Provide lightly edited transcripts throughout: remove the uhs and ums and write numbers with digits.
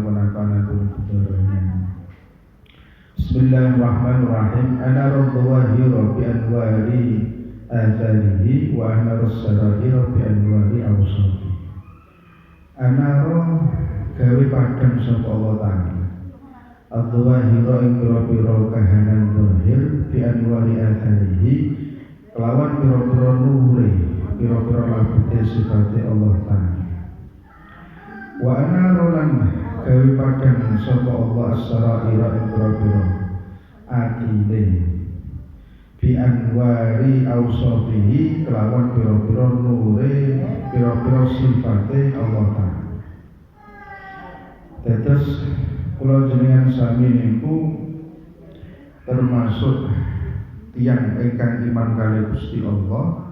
manfaat dunia. Bismillahirrahmanirrahim. Ana radwahiru bi anwari atharihi wa ana rassarahiru bi anwari awsafi. Ana gawe padang sapa Allah Ta'ala. Adwahiru ing pira-pira kahanan zahir bi anwari atharihi kelawan pira-pira nure, pira-pira labete sifate Allah Ta'ala. Wa ana rolan gawe padang sapa Allah as-saraira ing pira-pira atine bi anwari awsafihi kelawan pira-pira nure, pira-pira sifate Allah Ta'ala. Tetes kula jenengan sami niku termasuk tiyang ingkang iman kali Gusti Allah.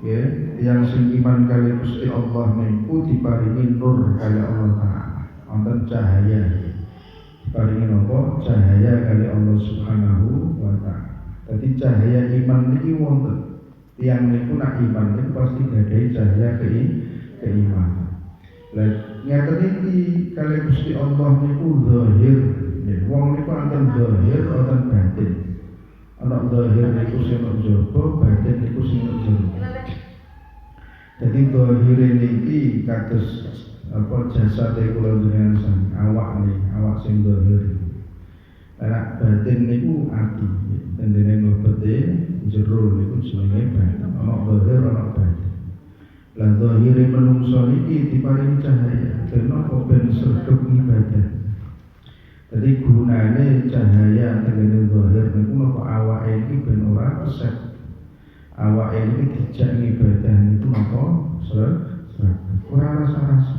Ya, yang sing iman kali Gusti Allah niku diparingi nur kali Allah Ta'ala, wonten cahaya. Diparingi napa? Cahaya kali Allah Subhanahu wa Ta'ala. Dadi cahaya iman niki wonten. Tiyang niku nak iman niku pasti gadahi cahaya keimanan. Lah ngeten iki kali Gusti Allah niku zahir. Wong niku anten zahir wonten batin. Ana zahir niku sing njaba, batin niku sing njero. Jadi zahir niki kados apa jasad kula jenengan sang awak sing zahir. Nek batin niku ati, dene mlebete jero niku jenenge batin. Ana zahir ana batin. Lah zahire menungso niki diparingi cahaya, dene ben sregep ibadah. Jadi gunane cahaya tengene zahir niku napa awake iki ben ora keset. Awake iki dijak ibadah niku napa ora rasa-rasa.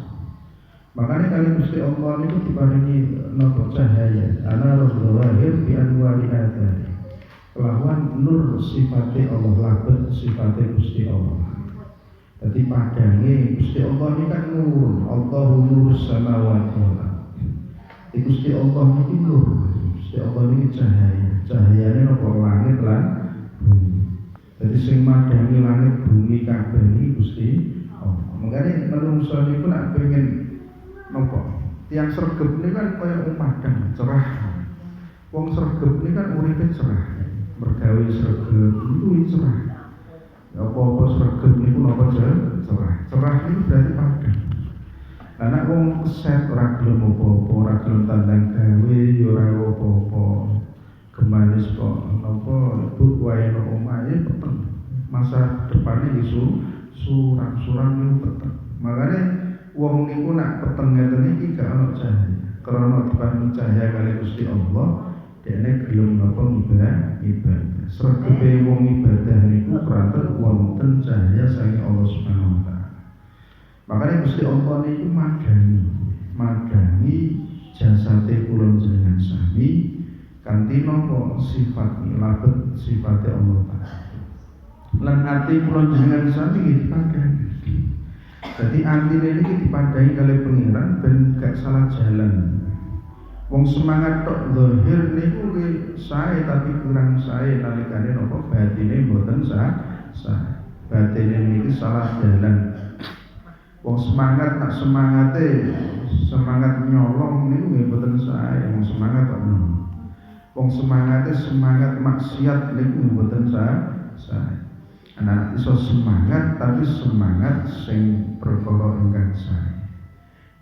Makanya kali Gusti Allah niku diparingi napa cahaya. Ana zahir bi anwari athari. Kelawan nur sifate Allah, labet sifate Gusti Allah. Jadi padange Gusti Allah ini kan nur. Allahu nurus samawati wal ardh. Gusti Allah niki nur. Gusti Allah niki cahaya. Cahayane napa langit lan bumi. Jadi sing madangi langit bumi kabeh niki Gusti Allah. Makane menungso niku nak pengen napa? Tiang sregep niku kan kaya padang cerah. Wong sregep niku kan uripe cerah. Mergawe sregep niku cerah. Apa-apa sregep niku napa cerah. Cerah niku berarti padang. Anak wong keset ora gelem apa-apa, ora gelem tandang gawe, ya ora apa-apa. Gemanis kok napa ibu wae nang omahe peteng. Masa depane isu suram niku peteng. Makane wong niku nak peteng ngeten iki gak ono cahaya. Karena diparingi cahaya kali Gusti Allah, dene gelem napa ibadah. Sregepe wong ibadah niku kranten wonten cahaya saking Allah Subhanahu wa Ta'ala. Makanya Gusti Allah niku madangi jasate kula jenengan sami kanthi napa sifat labet sifate Allah Ta'ala. Lan ati kula jenengan sami dipadangi. Jadi atine niki dipadangi kali pengiran ben gak salah jalan. Wong semangat tok zahir niku sae tapi kurang sae nalikane napa batine mboten sae. Batine niki salah jalan. Wong semangat tak semangat nyolong niku nggih mboten sae. Wong semangat kok nyolong. Wong semangate semangat maksiat niku mboten sae. Anak iso semangat tapi semangat sing perkara ingkang sae.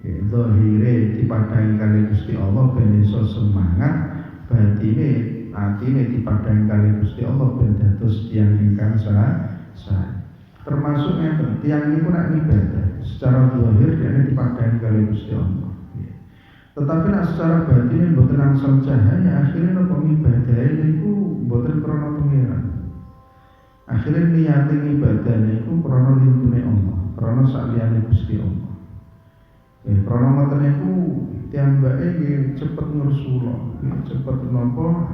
Ya zahire dipadangi kali Gusti Allah ben iso semangat, batine atine dipadangi kali Gusti Allah ben dados tiyang ingkang sae. Termasuk yang tiang niku nak ibadah secara zahir dene dipadangi kali Gusti Allah. Tetapi nak secara batin mboten angsal cahaya, akhirnya napa ibadah niku mboten krana pangeran. Akhirnya niate ibadah niku krana lintune Allah, krana saliyane Gusti Allah. Krana ngoten niku tiyambake nggih cepet ngersula, cepet napa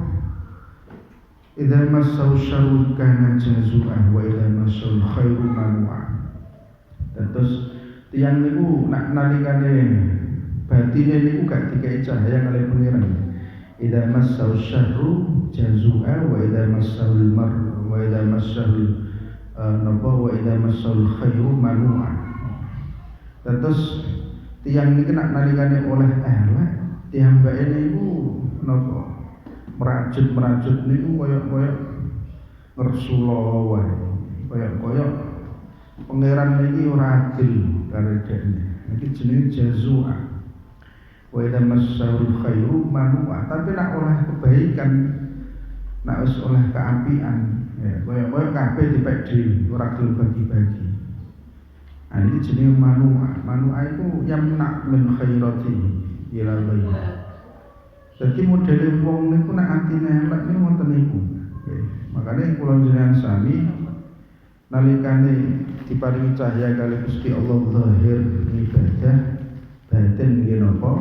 idza massau syarru kana jazua wa idza massau khairu manua. Terus tiyang niku nak nalikane batine niku gak dikai cahaya kali pangeran. Idza massau syarru jazua wa idza massau wa idza massau wa idza massau khairu manua. Terus Tiang niki nak nalikane oleh elek, tiyambake niku napa? Merajut niku koyok-koyok ngersula wae. Koyok-koyok pangeran niki ora adil karo dekne. Iki jenenge jazua. Wa idza massahul khairu manua. Tapi nak oleh kebaikan, nak wis oleh keapian, ya koyok-koyok kabeh dipek dhewe, ora gelem bagi-bagi. Nah, ini jenis manua itu yang nak min khairati ila ghayri. Jadi modele wong niku nak atine elek niku wonten niku. Makane kula jenengan sami nalikane diparingi cahya kali Gusti Allah zahir ibadah batin nggih napa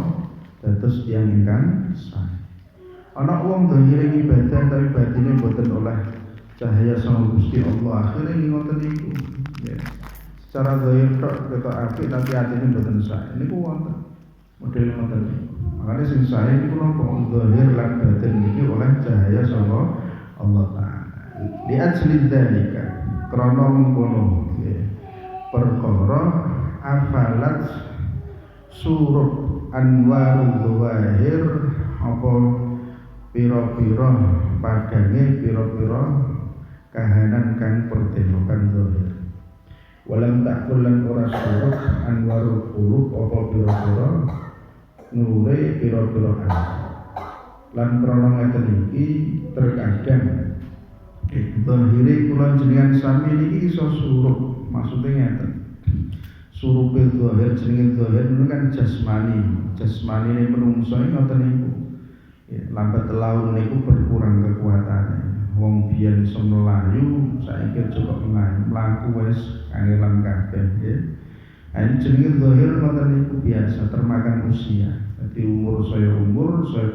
dados tiyang ingkang sae. Ana wong zahir ibadah tapi batine boten oleh cahya sang Gusti Allah, akhire ngoten niku. Secara zahir tok ketok apik tapi atine mboten sae. Niku wonten model ngoten niku. Makane sing sae niku napa zahir lan batin niki oleh cahaya saka Allah Taala. Di ajli dzalika krana mengkono perkara afalat surup anwarul zahir apa pira-pira padange pira-pira kahanan kang pertemukan zahir. Walam takulan ora surut anwarul qulub apa pira-pira nure pira-pira ati. Lan krana ngeten iki terkadang zahire kula jenengan sami niki iso surup. Maksude ngeten. Surupe zahir jenenge zahir niku kan jasmani. Jasmanine menungso ngoten niku. Lambat laun niku berkurang kekuatane. Wong biyen iso mlayu, saiki cukup mlaku wis kangelan kabeh nggih. Ini jenenge zahir ngoten niku biasa termakan usia. Dadi umur saya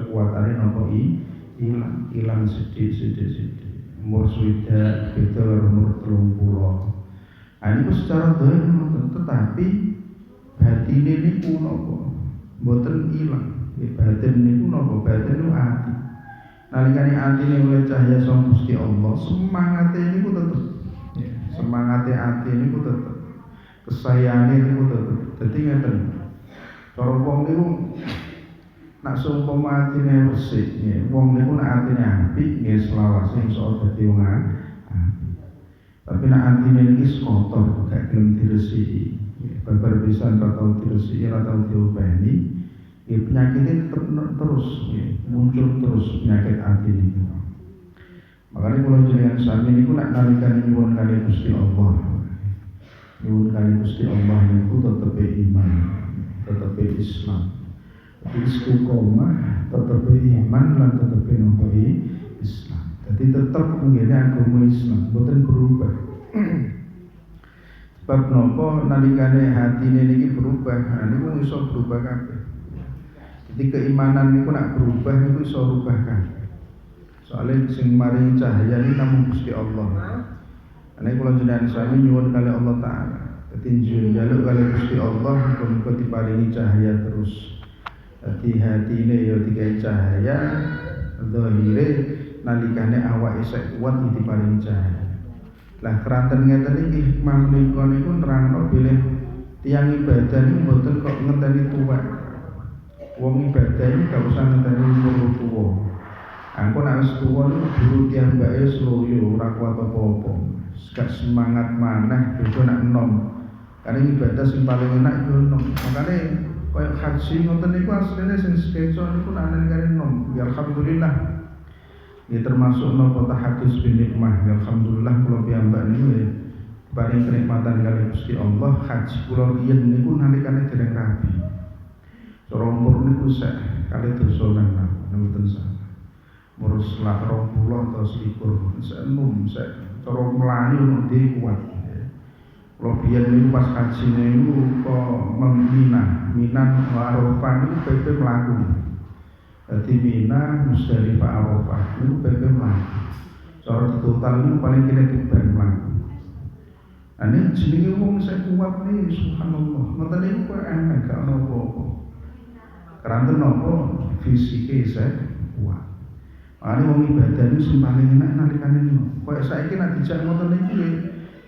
kekuatane napa ilang sithik. Umur sudah beda karo umur 30. Niku secara zahir ngoten, tetapi batine niku napa? Mboten ilang. Batin niku napa? Batin niku ati. Nalikane atine oleh cahya sang Gusti Allah, semangate niku tetep. Semangate ati niku tetep. Kesayane niku tetep. Dadi ngeten. Cara wong niku nak seumpama atine resik, wong niku nak atine apik, nggih selawase iso dadi wong apik. Tapi nak atine iki kotor, gak gelem diresiki. Babar pisan ora tau diresiki, ora tau diopeni. Penyakitnya terus muncul terus penyakit hati ini. Makanya kalau jenengan sami niku nak nalikane nyuwun kali Gusti Allah. Nyuwun kali Gusti Allah niku tetepe iman, tetepe Islam. Tapi istiqomah tetepe iman lan tetepe nopo Islam. Jadi tetap ngene agama Islam boten berubah. Sebab nopo nalikane hatine niki berubah, niku iso berubah kabeh. Jadi keimanan niku nak berubah niku iso rubah kabeh. Soalnya sing maringi cahaya ini namung Gusti Allah. Nek kula jenengan sami nyuwun kali Allah Taala. Dadi njaluk kali Gusti Allah muga diparingi cahaya terus. Dadi hatine ya digawe cahaya, zahire nalikane awake isih kuat diparingi cahaya. Lah keranten ngeten iki hikmah menika niku nerangno bilih tiyang ibadah niku mboten kok ngenteni tuwek. Wong ibadah ini gak usah ngenteni umur tuwa. Engko nek wis tuwa niku guru tiyambake sloyo ora kuat apa-apa. Gak semangat maneh beda nek enom. Karena ibadah sing paling enak iku enom. Makane koyo haji ngoten niku asline sing sekeco niku nek nang enom. Ya alhamdulillah. Ya termasuk napa tahadus bin nikmah. Ya alhamdulillah kula piyambak niku paring kenikmatan kali Gusti Allah. Haji kula riyen niku nalikane dereng rabi. Cara umur niku sek kali dosa lan mboten salah. Umur 20 atau 21 sek enom sek cara mlayu ndek kuat. Kalau biyen niku pas kajine niku kok Minan Arafah niku pepe mlaku. Dadi Mina Musdalifah Arafah niku pepe mlaku. Cara total niku paling kira tiban mlaku. Ane jenenge wong sek kuat nih subhanallah. Ngoten niku kok enak gak ono apa-apa. Keranten napa fisike sek kuat. Ane wong ibadah niku sing paling enak nalikane niku. Kaya saiki nek dijak ngoten niku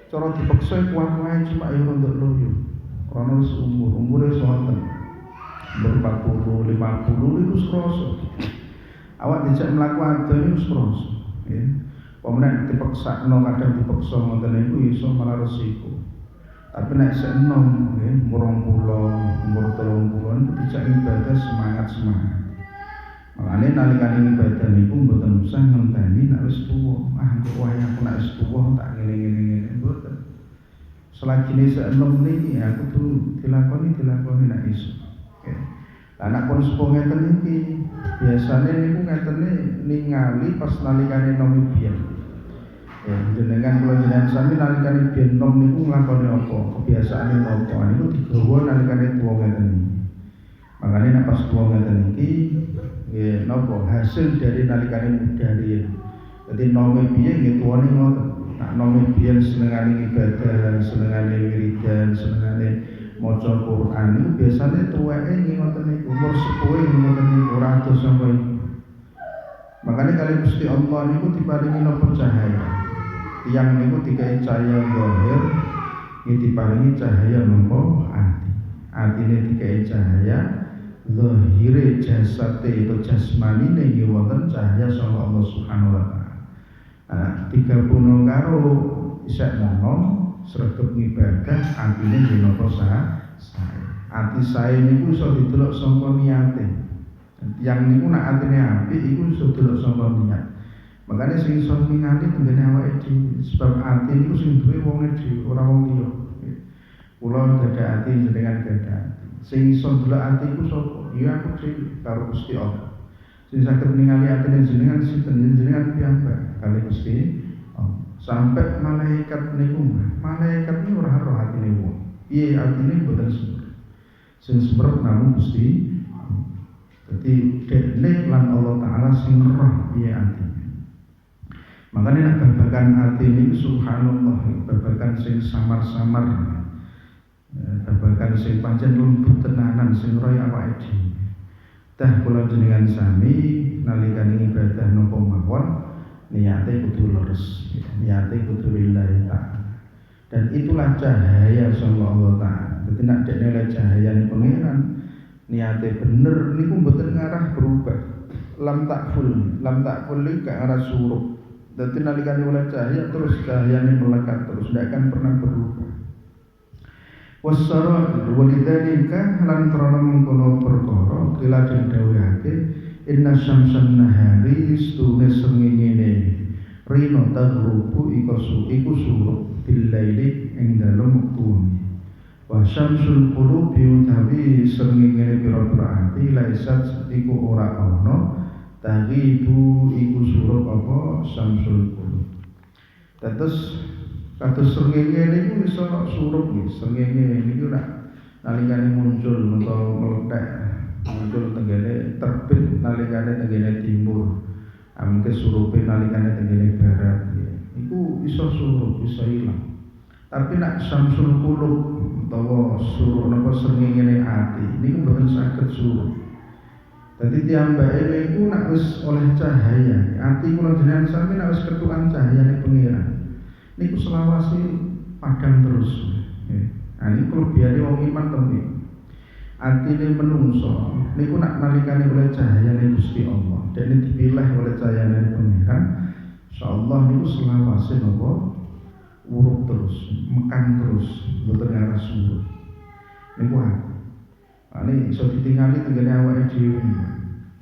cara dipaksa kuat wae cuma ya untuk loyo. Karena umure sonten. umur 40, 50 itu kroso. Awak dijak mlaku adon itu kroso. Ya. Pemenang dipaksakno kadang dipaksa ngoten niku iso malah resiko. Tapi nek senom nggih umur 20, umur 30 niku dijak ibadah semangat. Makane nalikane ibadah niku mboten usah ngenteni nek wis tuwa. Kok wayah aku nek wis tuwa tak ngene-ngene mboten. Selagine senom niki aku tuh dilakoni nek iso. Oke. Lah nek pun sepuh ngeten iki biasane niku ngetene ningali pas nalikane nom biyen. Ya, jenengan kula jenengan sami nalikane biyen nom niku nglakoni apa? Kebiasaane napa? Niku digawa nalikane tuwa ngeten iki. Makane nek pas tuwa ngeten iki nggih napa hasil dari nalikane budari. Dadi nome biyen nggih tuwane ngoten. Nek nome biyen senengane ibadah, senengane wiridan, senengane maca Quran niku biasane tuweke ngoten niku umur 10 ngoten niku ora atus sampai. Makane kali Gusti Allah niku diparingi napa cahaya. Tiyang niku dikai cahaya zahir, iki diparingi cahaya napa ati. Atine dikai cahaya zahire jasate itu jasmanine iki wonten cahaya saka Allah Subhanahu wa taala. Digabungno karo isek nom sregep ngibadah atine nggih napa sae. Ati sae niku iso didelok saka niate. Yang niku nek atine apik iku iso didelok saka niat. Makane sing iso ningali tenggene awake dhewe sebab ati niku sing duwe wong dhewe ora wong liya. Kula gadah ati jenengan gadah. Sing iso ndelok ati iku sapa? Ya aku dhewe karo Gusti Allah. Sing saged ningali atine jenengan sinten jenengan piyambak kali Gusti Allah. Sampai malaikat niku, malaikat niku ora roh atine wong. Piye atine boten sembuh. Sing sembuh namung Gusti Allah. Dadi dekne lan Allah taala sing roh piye atine. Makane nek babagan ati niku subhanallah, babagan sing samar-samar. Babagan sing pancen lembut tenanan sing royo awake dhewe. Tah kula jenengan sami nalikane ibadah napa mawon niate kudu lurus, niate kudu lillahi ta'ala. Dan itulah cahaya saka Allah taala. Dadi nek dekne cahayane pangeran niate bener niku mboten ngarah berubah. Lam takful ke arah suruh. Dadi nalikane oleh cahaya terus cahayane melekat terus ndak akan pernah berubah. Wasara walidhalika lan krana mengkono perkara kila dawuhake inna syamsan nahari stune srengenge rino tagrubu iku surup billaili ing dalem wektu. Wa syamsul qulubi utawi srengenge pira-pira ati laisat iku ora ana taghibu iku surup apa syamsul qulub. Terus kados srengenge niku iso surup nggih, srengenge niku nalikane muncul utawa meledak muncul tenggene terbit nalikane tenggene timur. Amke surupe nalikane tenggene barat ya. Iku iso surup, iso ilang. Tapi nek syamsul qulub utawa surup napa srengenge ati niku mboten saged surup. Dadi tiyambake niku nek wis oleh cahaya, ati kula jenengan sami nek wis ketukan cahayane pangeran. Niku selawase padang terus. Nah ini kelebihane wong iman temen. Atine menungso niku nak nalikane oleh cahayane Gusti Allah. Dene dipilih oleh cahayane pangeran. Insyaallah niku selawase napa urip terus, mekan terus, mboten ngarah surut. Niku ane iso ditingali tenggene awake dhewe.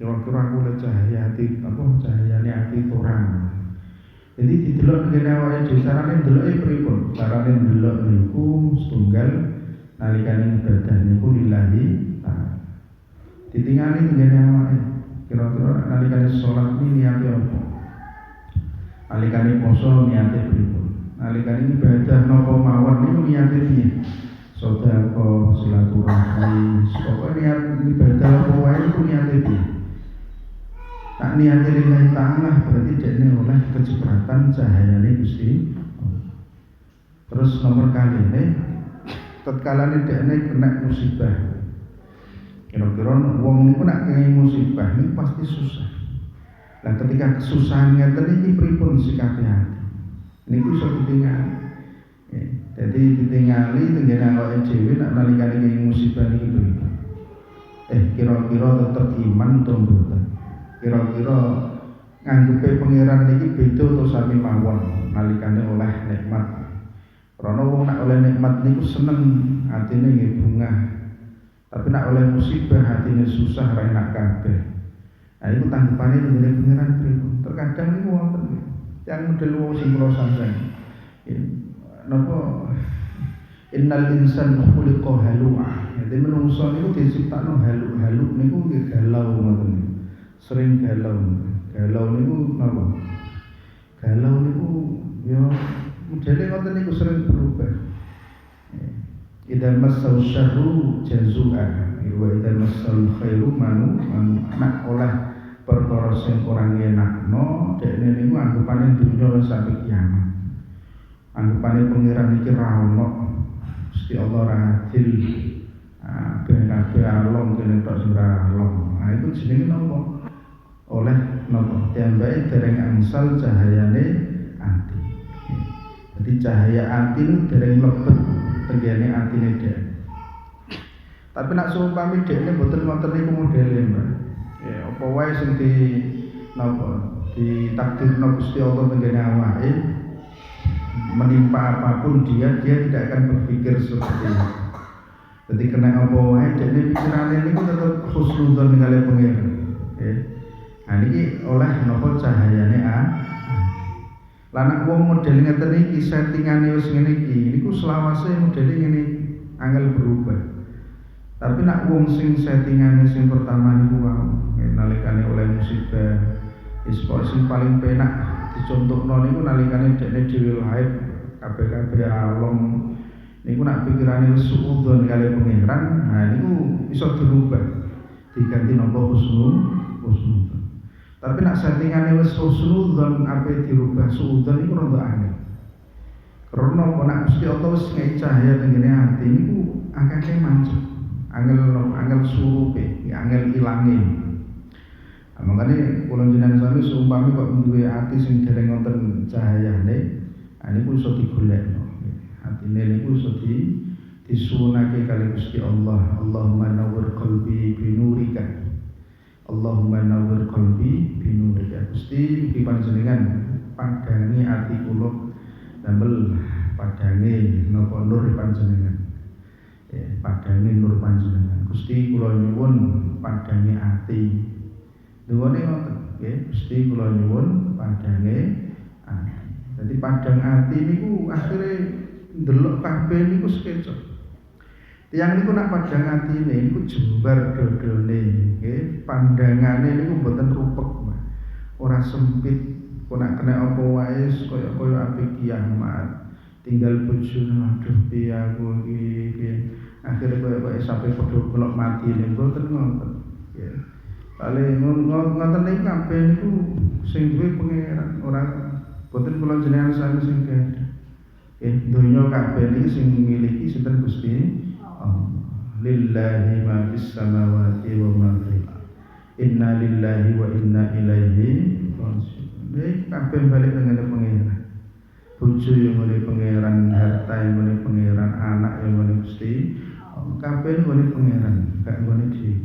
Kira-kira aku oleh cahaya ati apa cahayane ati torang. Jadi didelok ngene awake dhewe carane ndeloke pripun? Carane ndelok niku setunggal nalikane ibadah niku lillahi ta'ala. Ditingali ngene awake. Kira-kira nalikane salat iki niate apa? Nalikane poso niate pripun? Nalikane ibadah napa mawon niku niate piye? Sedekah, silaturahmi, pokoke niat ibadah apa wae niku niate piye? Tak niate lillahi ta'ala berarti dekne oleh kecipratan cahayane Gusti. Terus nomor kali ini tatkalane dekne kena musibah. Kira-kira wong niku nek kena musibah niku pasti susah. Lah ketika kesusahan ngeten iki pripun sikape ati? Niku iso ditingali. Jadi ditingali tenggene awake dhewe nek nalikane kena musibah niki pripun. kira-kira tetep iman to mboten. Kira-kira nganggepe pangeran niki beda utawa sami mawon nalikane oleh nikmat. Karena wong nak oleh nikmat niku seneng, atine nggih bungah. Tapi nak oleh musibah hatine susah ra enak kabeh. Nah iku tanggapane ngene pangeran pripun. Terkadang niku wonten yang model wong sing kula sampeyan. Napa innal insana khuliqa halu'a. Jadi menungso niku diciptakno halu niku nggih galau ngoten. Sering galau. Galau niku napa? Galau niku ya modele ngoten niku sering berubah. Idza massal syarru jazua wa idza massal khairu manu nak oleh perkara sing ora ngenakno dekne niku anggapane dunya sampai kiamat. Anggapane pangeran iki ra ono. Gusti Allah ra adil. Kabeh alom kene tok sing ra alom. Nah iku jenenge napa? Oleh napa? Tiambake dereng angsal cahayane ati. Jadi cahaya ati niku dereng mlebet tenggene atine dhek. Tapi nak seumpami dhekne mboten ngoten niku modele, Mbak. Ya apa wae sing di napa ditakdirno Gusti Allah tenggene awake menimpa apapun dia tidak akan berpikir seperti itu. Jadi kena apa wae dhekne pikirane niku tetep husnudzon kali pangeran. Nggih. Nah niki oleh napa cahayane Lanak wong model ngeten iki settingane wis ngene iki niku selawase modele ngene angel berubah. Tapi nak wong sing settingane sing pertama niku wae nalikane oleh musibah ispor sing paling penak dicontohno niku nalikane dekne dhewe lair kabeh-kabeh alom niku nak pikirane wis suudzon kali pangeran. Nah niku iso dirubah diganti napa husnudzon. Tapi nak settingane wis husnudzon ape dirubah suudzon niku rada angel. Karena nak Gusti Allah wis ngei cahaya tengene ati niku akeh mancep. Angel surupe, angel ilange. Makane kula jenengan sami seumpami kok duwe ati sing dereng wonten cahayane, niku iso digolekno. Atine niku iso disuwunake kali Gusti Allah. Allahumma nawwir qalbi bi nurika. Allahumma nawwir qalbi bi nurika. Gusti mugi panjenengan padangi ati kula damel padangi napa nur panjenengan. Padangi nur panjenengan. Gusti kula nyuwun padangi ati. Nuwune ngoten, nggih. Gusti kula nyuwun padangi ati. Dadi padang ati niku akhire ndelok kabeh niku sekecok. Tiyang niku nak padang atine niku jembar dodone, nggih. Pandangane niku mboten rupek, ora sempit. Kok nak kena apa wae kaya api kiamat. Tinggal bojone aduh piye aku iki akhire kaya sampai padha kelok mati ning mboten ngoten ya kali ngoten niku kabeh niku sing duwe pangeran ora boten kula jenengan sami sing gadah donya kabeh niki sing miliki sinten Gusti Allah. Lillahi ma fis samawati wa ma fil ardh. Inna lillahi wa inna ilaihi raji'un. Kabeh balik dengan pangeran. Bojo yang oleh pangeran, harta yang oleh pangeran, anak yang oleh Gusti, kabeh oleh pangeran, gak oleh dhewe.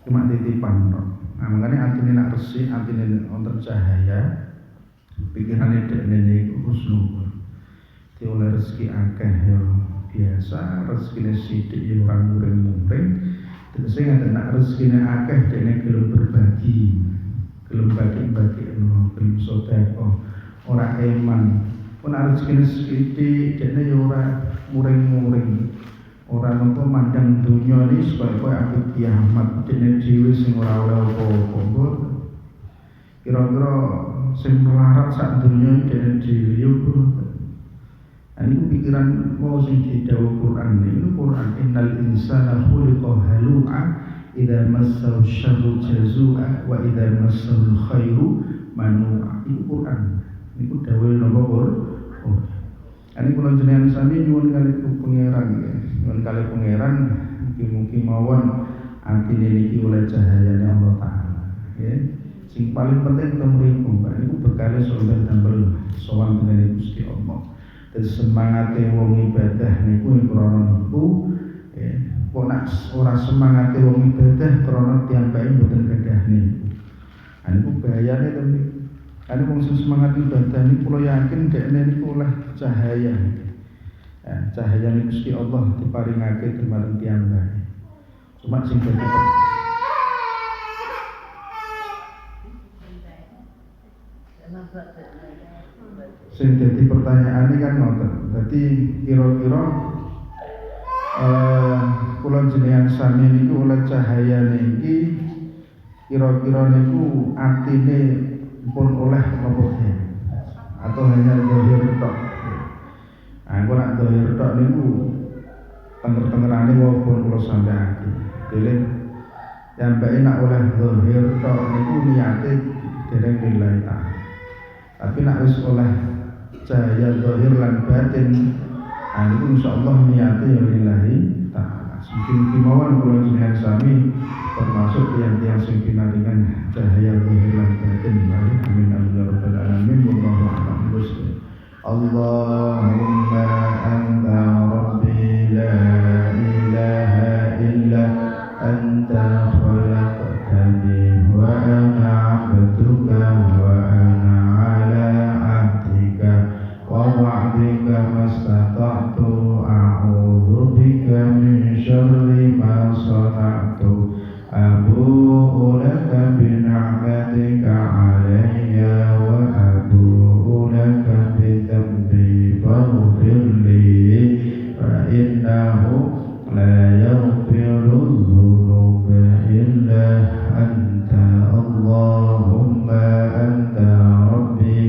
Cuma titipan tok. Nah, makanya atine nak resik, atine wonten cahaya, pikirane dekne niku husnul. Di oleh rezeki akeh ya biasa, rezekine sithik ya ora muring-muring. Tegese ngaten nak rezekine akeh dekne gelem berbagi, gelem bagi-bagikno, gelem sedekah, ora eman. Pun rezekine sithik dekne ya ora muring-muring. Ora napa mandang donya iki supaya aku kiamat dekne dhewe sing ora oleh apa-apa. Kira-kira sing melarat sak donya dekne dhewe ya ini pikiran mau sing didhawuh Quran niku Quran innal insana khuliqa halu'a idza massahu syarru jazua wa idza massahu khairu manu'a. Iku Quran niku dawuh napa Quran. Ini kula jenengan sami nyuwun kali pangeran ya. Nyuwun kali pangeran mugi-mugi mawon atine niki oleh cahayane Allah taala ya. Sing paling penting mriku Mbak niku bekale sampeyan tambel sowan dening Gusti Allah. Terus semangate wong ibadah niku krana niku Kok nak ora semangate wong ibadah krana tiyambake mboten gadah niku. Niku bahayane to niku. Ane wong sing semangat ibadah niku kula yakin dekne niku oleh cahaya. Cahaya niku Gusti Allah diparingake dumateng tiyambake. Cuma sing dadi pertanyaane kan ngoten. Dadi kira-kira kula jenengan sami niku oleh cahaya niki kira-kira niku atine pun oleh apa atau hanya zahir tok. Aku nak zahir tok niku tenger-tengerane wong kula sampeyan. Dene sampai nak oleh zahir tok niku niate dereng lillahi ta'ala. Tapi nak wis oleh cahaya zahir lan batin, niku insyaallah niate ya lillahi ta'ala. Mungkin mawon kula jenengan sami termasuk tiang-tiang sing pinaringan cahaya zahir lan batin. Amin ya rabbal alamin. Wallahu a'lam bishawab. Allahumma anta rabbi la ilaha illa anta khalaqtani wa ana 'abduka wa ana 'ala 'ahdika wa wa'dika mastata'tu a'udzu bika min syarri ma sana'tu abu'u laka bi ni'matika 'alayya wa abu'u laka bi dhanbi faghfir li fa innahu la yaghfiru dhunuba illa anta. Allahumma anta rabbi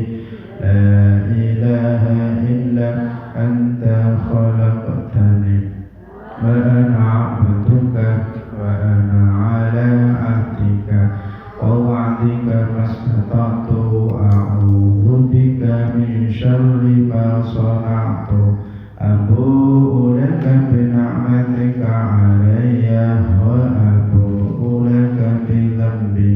la ilaha illa anta khalaqtani wa ana 'abduka wa ana 'ala 'ahdika wa wa'dika mastata'tu a'udzu bika min syarri ma sana'tu abu'u laka bi ni'matika 'alayya wa abu'u laka bi dhanbi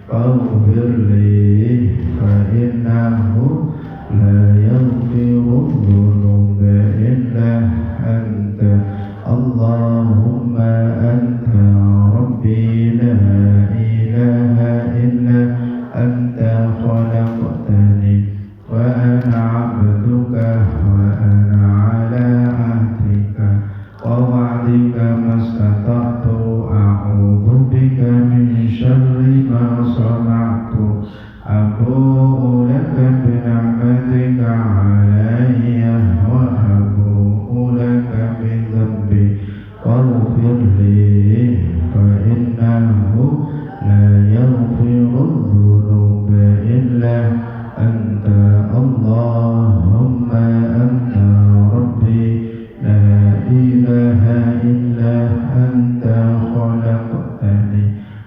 faghfir li fa innahu la yaghfiru dhunuba illa anta. Allahumma anta rabbi la ilaha illa anta khalaqtani wa ana 'abduka wa ana 'ala 'ahdika wa wa'dika mastata'tu a'udzu bika min syarri ma sana'tu abu'u laka bi ni'matika 'alayya wa abu'u laka bi dhanbi faghfir li fa innahu la yaghfiru dhunuba illa anta. Allahumma anta rabbi la ilaha illa anta khalaqtani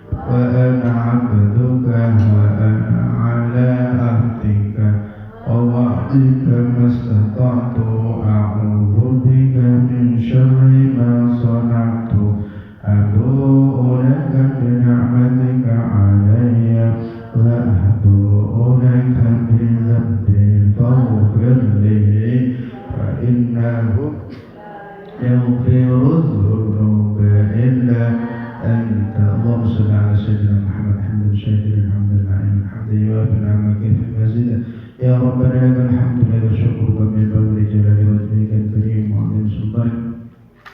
wa ana 'abduka wa ana 'ala 'ahdika wa wa'dika mastata'tu a'udzu bika min syarri ma sana'tu abu'u laka bi ni'matika 'alayya wa abu'u laka bi dhanbi faghfir li fa innahu yaghfiru dhunuba illa anta. Allahumma shalli ala sayyidina Muhammad hamdan shakiran hamdan na'iman hamdan yuwaffi ni'amaka fi mazida ya rabbana lakal hamdu lakal syukru wa min bawli jalali wajhika al-karim wa 'azimi sultanik.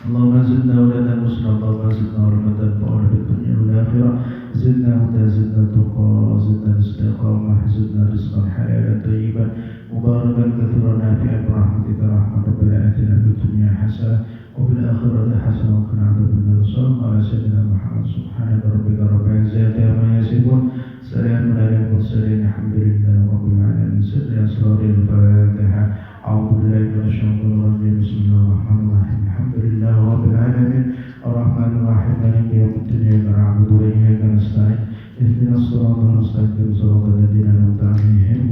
Allahumma zidna awlatan husna Allahumma zidna rahmatan fa'ala fid dunya wal akhirah zidna huda zidna tuqa zidna istiqamah zidna rizqan halalan tayyiban mubarakan katsiran nafi'an bi rahmatika rahmatan rabbana atina fid dunya hasanah wa fil akhirati hasanah wa qina adzabannar. Sallallahu ala sayyidina Muhammad subhana rabbika rabbil izzati amma yasifun salamun alal mursalin alhamdulillahi rabbil alamin. Sallallahu al-Fatihah. A'udzu billahi minasy syaithanir rajim. Bismillahirrahmanirrahim. Alhamdulillahi rabbil alamin arrahmanir rahim maliki yaumiddin iyyaka na'budu wa iyyaka nasta'in ihdinas siratal mustaqim siratal ladzina an'amta 'alaihim